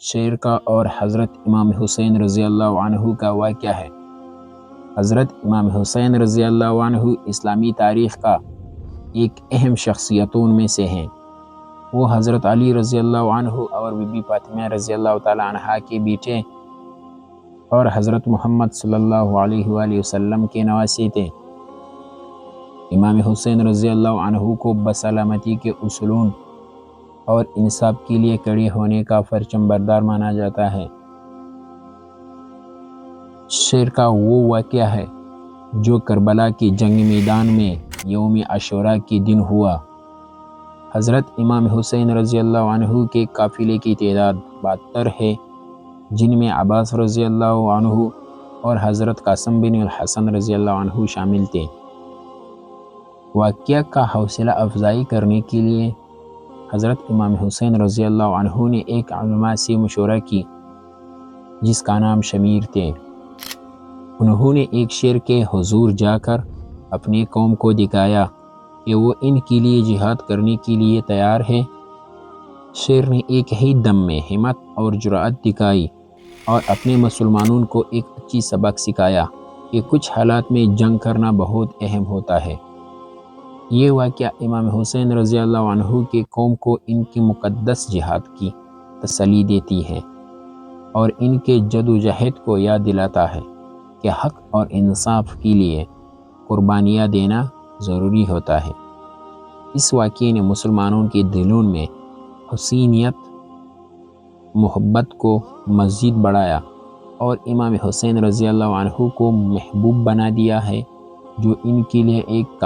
شیر کا اور حضرت امام حسین رضی اللہ عنہ کا واقعہ ہے۔ حضرت امام حسین رضی اللہ عنہ اسلامی تاریخ کا ایک اہم شخصیتوں میں سے ہیں۔ وہ حضرت علی رضی اللہ عنہ اور بی بی فاطمہ رضی اللہ تعالی عنہا کے بیٹے اور حضرت محمد صلی اللہ علیہ وآلہ وسلم کے نواسے تھے۔ امام حسین رضی اللہ عنہ کو بسلامتی کے اصولوں اور انصاف کے لیے کھڑے ہونے کا پرچم بردار مانا جاتا ہے۔ شیر کا وہ واقعہ ہے جو کربلا کی جنگ میدان میں یوم عاشوراء کے دن ہوا۔ حضرت امام حسین رضی اللہ عنہ کے قافلے کی تعداد 72 ہے، جن میں عباس رضی اللہ عنہ اور حضرت قاسم بن الحسن رضی اللہ عنہ شامل تھے۔ واقعہ کا حوصلہ افزائی کرنے کے لیے حضرت امام حسین رضی اللہ عنہ نے ایک علماء سے مشورہ کی جس کا نام شمیر تھے۔ انہوں نے ایک شیر کے حضور جا کر اپنی قوم کو دکھایا کہ وہ ان کے لیے جہاد کرنے کے لیے تیار ہے۔ شیر نے ایک ہی دم میں ہمت اور جرأت دکھائی اور اپنے مسلمانوں کو ایک اچھی سبق سکھایا کہ کچھ حالات میں جنگ کرنا بہت اہم ہوتا ہے۔ یہ واقعہ امام حسین رضی اللہ عنہ کے قوم کو ان کے مقدس جہاد کی تسلی دیتی ہے اور ان کے جدوجہد کو یاد دلاتا ہے کہ حق اور انصاف کے لیے قربانیاں دینا ضروری ہوتا ہے۔ اس واقعے نے مسلمانوں کے دلوں میں حسینیت محبت کو مزید بڑھایا اور امام حسین رضی اللہ عنہ کو محبوب بنا دیا ہے، جو ان کے لیے ایک